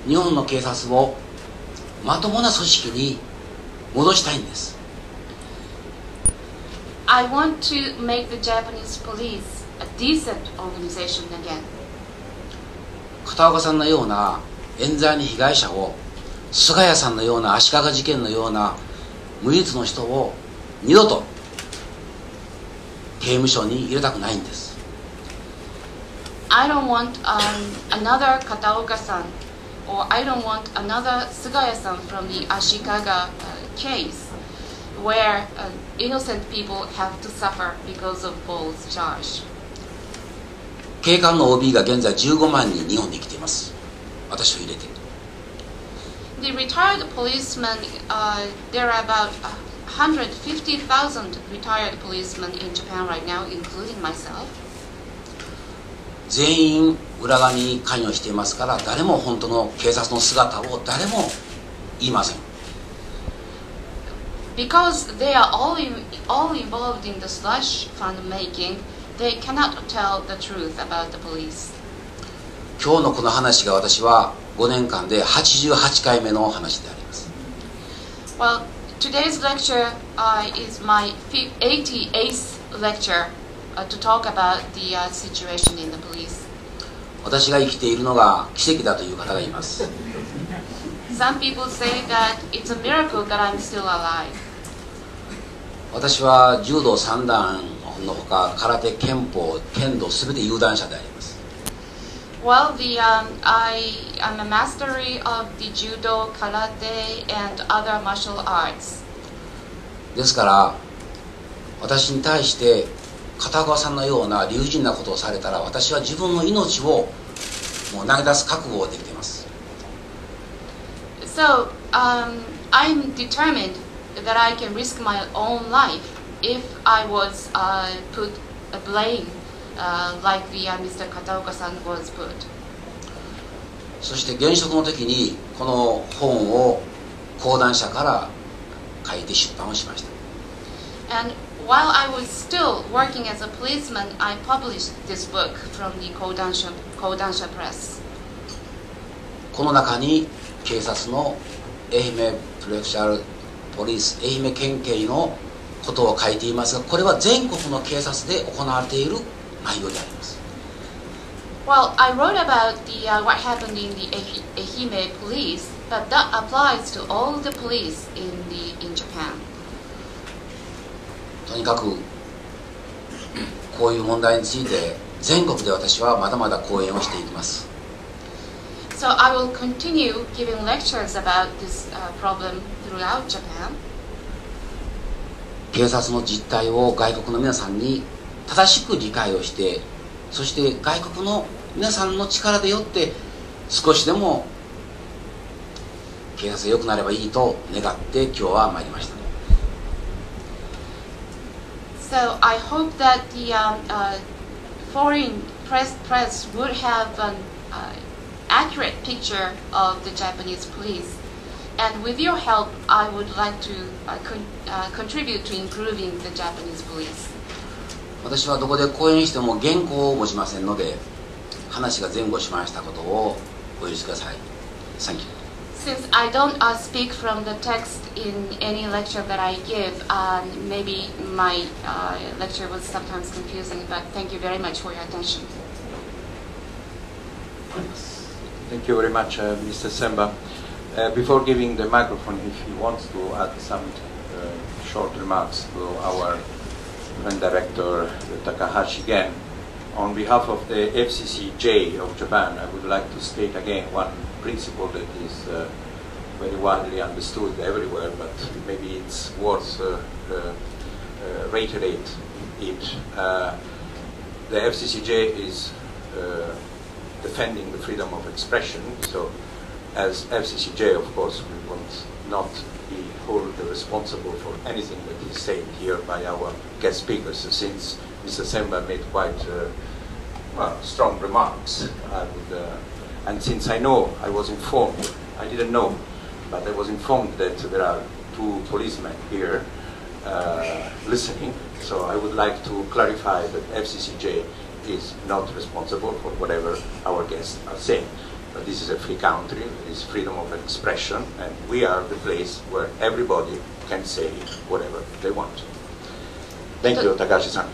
日本の警察をまともな組織に戻したいんです。I want to make the Japanese police a decent organization again. 片岡さんのような冤罪の被害者を、菅谷さんのような足利事件のような無実の人を二度と刑務所に入れたくないんです。I don't want another Kataoka-san, or I don't want another Sugaya-san from the Ashikaga case, where innocent people have to suffer because of false charge. 警官の OB が現在15万人日本に来ています。私を入れて。The retired policemen, there are about 150,000 retired policemen in Japan right now, including myself. 全員裏側に関与していますから、誰も本当の警察の姿を誰も言いません。Because they are all involved in the slush fund making, they cannot tell the truth about the police. 今日のこの話が私は5年間で88回目の話であります。Well, today's lecture is my 88th lecture to talk about the situation in the police. 私が生きているのが奇跡だという方がいます。Some people say that it's a miracle that I'm still alive. 私は柔道3段のほか空手、拳法、剣道すべて有段者であります。Well, I am a mastery of the judo, karate, and other martial arts. ですから私に対して片岡さんのような理不尽なことをされたら、私は自分の命をもう投げ出す覚悟ができています。So, I'm determined that I can risk my own life if I was put a blame like Mr. Kataoka-san was put. そして現職の時にこの本を講談社から書いて出版をしました。And while I was still working as a policeman, I published this book from the Kodansha Press. この中に警察の愛媛プレフシャルポリス、愛媛県警のことを書いていますが、これは全国の警察で行われている内容であります。Well, I wrote about what happened in the Ehime police, but that applies to all the police in Japan. とにかくこういう問題について全国で私はまだまだ講演をしていきます。So I will continue giving lectures about this problem throughout Japan. 警察の実態を外国の皆さんに正しく理解をして、そして外国の皆さんの力でよって少しでも警察が良くなればいいと願って今日は参りました。So I hope that the foreign press would have an accurate picture of the Japanese police, and with your help, I would like to contribute to improving the Japanese police. 私はどこで講演しても原稿を持ちませんので、話が前後しましたことをお許しください。Thank you. Since I don't speak from the text in any lecture that I give, maybe my lecture was sometimes confusing, but thank you very much for your attention. Thank you very much, Mr. Senpa. Before giving the microphone, if he wants to add some short remarks to our friend director Takahashi again, on behalf of the FCCJ of Japan, I would like to state again one principle that is very widely understood everywhere, but maybe it's worth reiterate it. The FCCJ is defending the freedom of expression, so as FCCJ, of course, we will not be held responsible for anything that is said here by our guest speakers, since Mr. Senpa made quite strong remarks. And since I know, I was informed, I didn't know, but I was informed that there are two policemen here listening, so I would like to clarify that FCCJ is not responsible for whatever our guests are saying. This is a free country, it's freedom of expression, and we are the place where everybody can say whatever they want. Thank you, Takashi-san.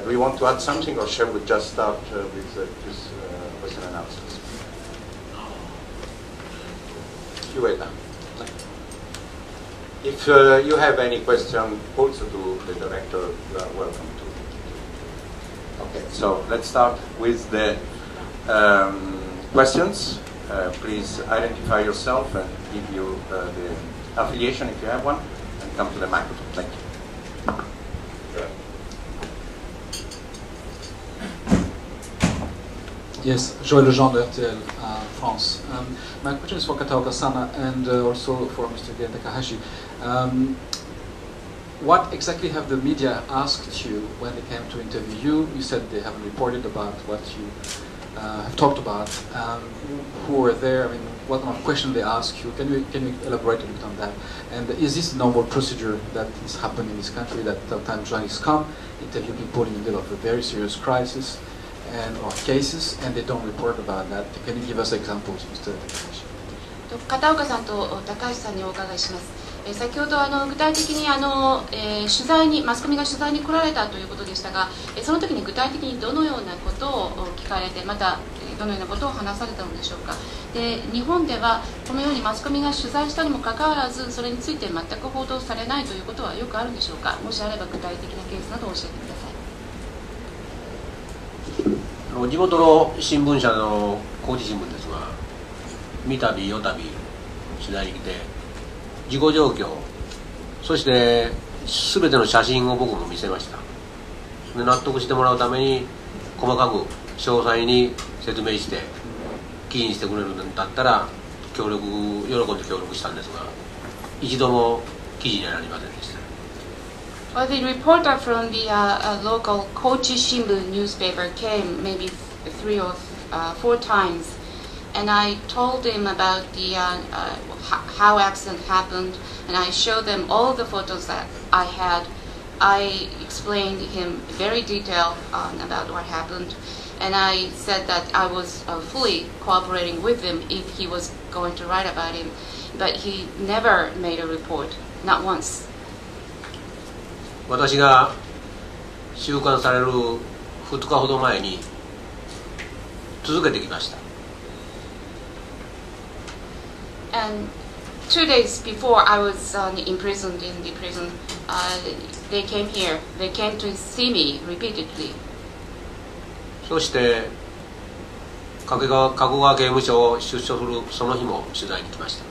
Do you want to add something, or shall we just start with this question and answers? You wait now. If you have any question also to the director, you are welcome to. Okay, so let's start with the questions. Please identify yourself and give you the affiliation if you have one, and come to the microphone. Thank you. Yes, Joël Lejean de RTL France. My question is for Kataoka-san and also for Mr. Takahashi. What exactly have the media asked you when they came to interview you? You said they haven't reported about what you have talked about. Who were there? I mean, what kind of question they ask you? Can you elaborate a bit on that? And is this a normal procedure that is happening in this country, that sometimes journalists come, interview people in the middle of a very serious crisis or cases, and they don't report about that? Can you give us examples, Mr. Takahashi? 片岡さんと高橋さんにお伺いします。先ほど具体的に取材にマスコミが取材に来られたということでしたが、その時に具体的にどのようなことを聞かれて、またどのようなことを話されたのでしょうか。で、日本ではこのようにマスコミが取材したにもかかわらず、それについて全く報道されないということはよくあるんでしょうか。もしあれば具体的なケースなどを教えてください。地元の新聞社の高知新聞ですが、三度四度取材に来て、事故状況、そして全ての写真を僕も見せました。で、納得してもらうために細かく詳細に説明して記事にしてくれるんだったら喜んで協力したんですが、一度も記事にはなりませんでした。Well, the reporter from the local Kochi Shimbun newspaper came maybe 3 or 4 times, and I told him about the how accident happened, and I showed them all the photos that I had. I explained him very detailed about what happened, and I said that I was fully cooperating with him if he was going to write about him, but he never made a report, not once. 私が収監される2日ほど前に続けてきました。And 2 days before I was imprisoned in the prison, they came here. They came to see me repeatedly. そして加古川刑務所を出所するその日も取材に来ました。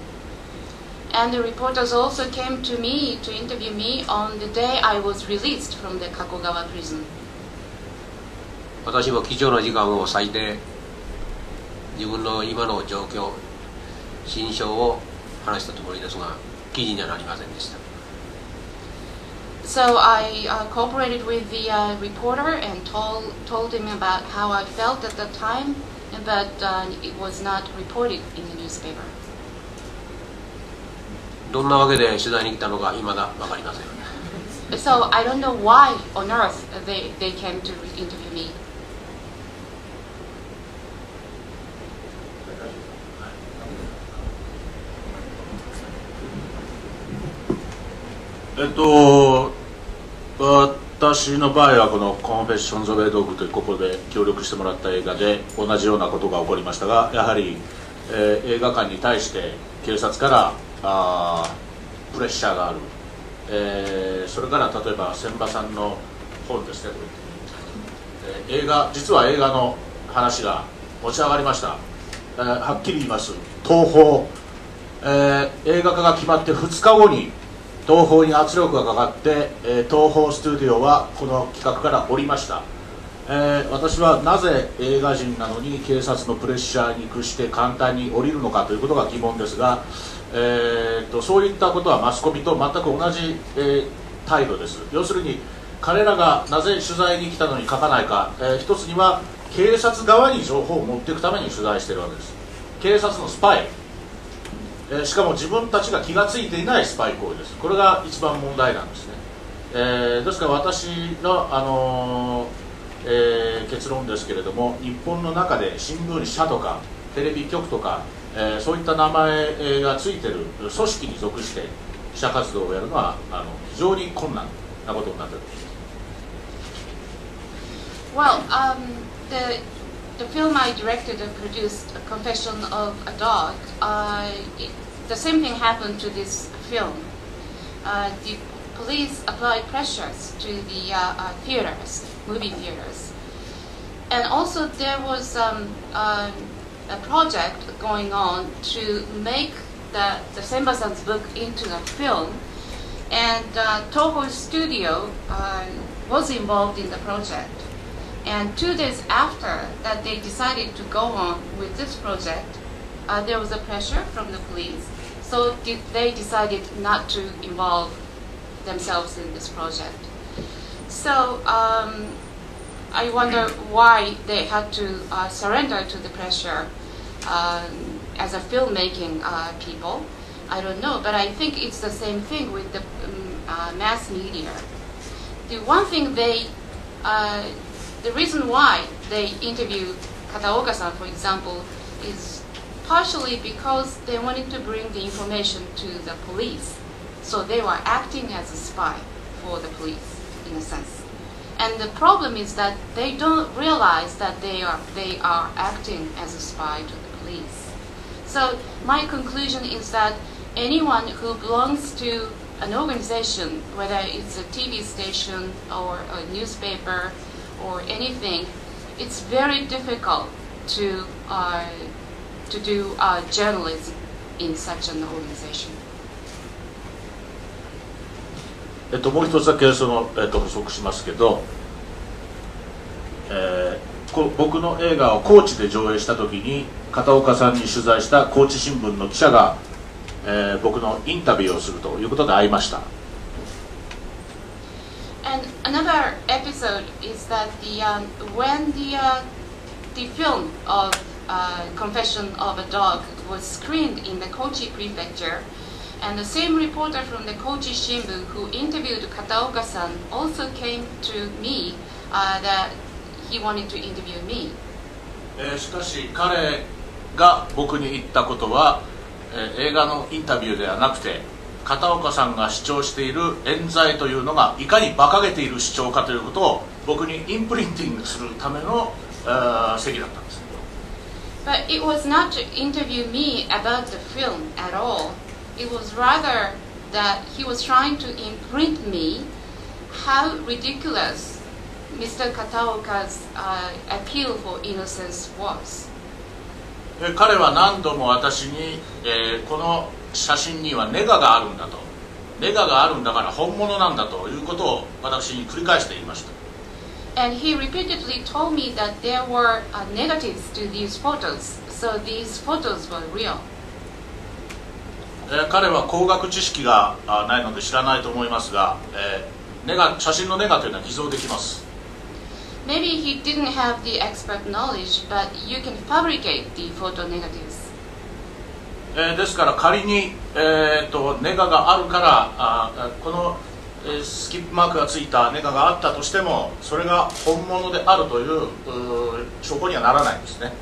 And the reporters also came to me to interview me on the day I was released from the Kakogawa prison. 私も貴重な時間を割いて自分の今の状況、心象を話したつもりですが、記事にはなりませんでした。So I cooperated with the reporter and told him about how I felt at the time, but it was not reported in the newspaper. どんなわけで取材に来たのか未だ分かりません。So I don't know why on earth they came to interview me. 私の場合はこの「コンフェッションズ・オブ・エドーグ」というここで協力してもらった映画で同じようなことが起こりましたが、やはり、映画館に対して警察からプレッシャーがある、それから例えば千葉さんの本ですね、実は映画の話が持ち上がりました。はっきり言います、東宝、映画化が決まって2日後に東宝に圧力がかかって、東宝スタジオはこの企画から降りました。私はなぜ映画人なのに警察のプレッシャーに屈して簡単に降りるのかということが疑問ですが、そういったことはマスコミと全く同じ、態度です。要するに彼らがなぜ取材に来たのに書かないか、一つには警察側に情報を持っていくために取材しているわけです。警察のスパイ、しかも自分たちが気が付いていないスパイ行為です。これが一番問題なんですね。ですから私の、結論ですけれども、日本の中で新聞社とかテレビ局とか、そういった名前がついている組織に属して記者活動をやるのは非常に困難なことになっている。Well, the film I directed and produced, A Confession of a Dog, the same thing happened to this film. The police applied pressures to the theaters, movie theaters. And also there was a project going on to make the Senpa-san's book into a film. And Toho Studio was involved in the project. And 2 days after that they decided to go on with this project, there was a pressure from the police. So they decided not to involve themselves in this project. So I wonder why they had to surrender to the pressure as a filmmaking people. I don't know, but I think it's the same thing with the mass media. The one thing the reason why they interviewed Kataoka-san, for example, is partially because they wanted to bring the information to the police. So they were acting as a spy for the police, in a sense. And the problem is that they don't realize that they are acting as a spy to the police. So my conclusion is that anyone who belongs to an organization, whether it's a TV station or a newspaper or anything, it's very difficult to do journalism in such an organization. もう一つだけ補足しますけど、僕の映画を高知で上映した時に片岡さんに取材した高知新聞の記者が、僕のインタビューをするということで会いました。And another episode is that when the film of Confession of a Dog was screened in the Kochi prefecture, and the same reporter from the Kochi Shimbun who interviewed Kataoka-san also came to me that he wanted to interview me. しかし彼が僕に言ったことは、映画のインタビューではなくて、片岡さんが主張している冤罪というのがいかに馬鹿げている主張かということを僕にインプリンティングするための席だったんです。But it was not to interview me about the film at all. It was rather that he was trying to imprint me how ridiculous Mr. Kataoka's appeal for innocence was. 彼は何度も私に、この写真にはネガがあるんだと、ネガがあるんだから本物なんだということを私に繰り返して言いました。And he repeatedly told me that there were negatives to these photos, so these photos were real. 彼は工学知識がないので知らないと思いますが、写真のネガというのは偽造できます。Maybe he didn't have the expert knowledge, but you can fabricate the photo negatives. ですから仮に、ネガがあるからこの、スキップマークがついたネガがあったとしてもそれが本物であるという証拠にはならないんですね。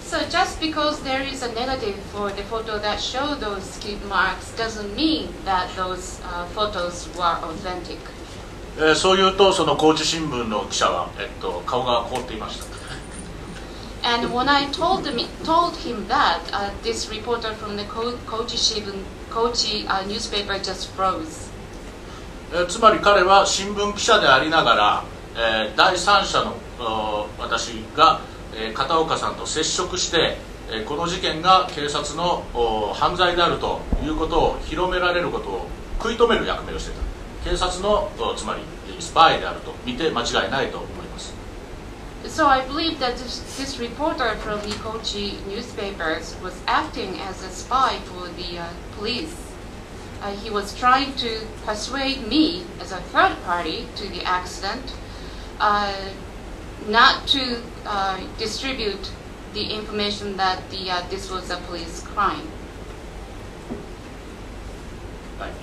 So just because there is a negative for the photo that show those skip marks doesn't mean that those photos were authentic. そういうとその高知新聞の記者は、顔が凍っていました。And when I told him that, this reporter from the Kochi Shimbun, Kochi newspaper just froze. つまり彼は新聞記者でありながら、第三者の私が、片岡さんと接触して、この事件が警察の犯罪であるということを広められることを食い止める役目をしていた。警察のつまりスパイであると見て間違いないと思います。So I believe that this reporter from the Kochi newspapers was acting as a spy for the police. He was trying to persuade me as a third party to the accident not to distribute the information that this was a police crime.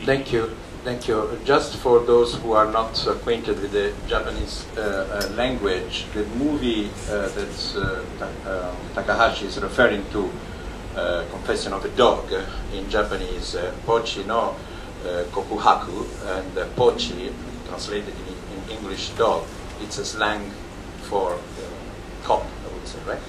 Thank you. Thank you. Just for those who are not acquainted with the Japanese language, the movie that Takahashi is referring to, Confession of a Dog, in Japanese, Pochi no Kokuhaku, and Pochi, translated in English, dog. It's a slang for cop, I would say, right?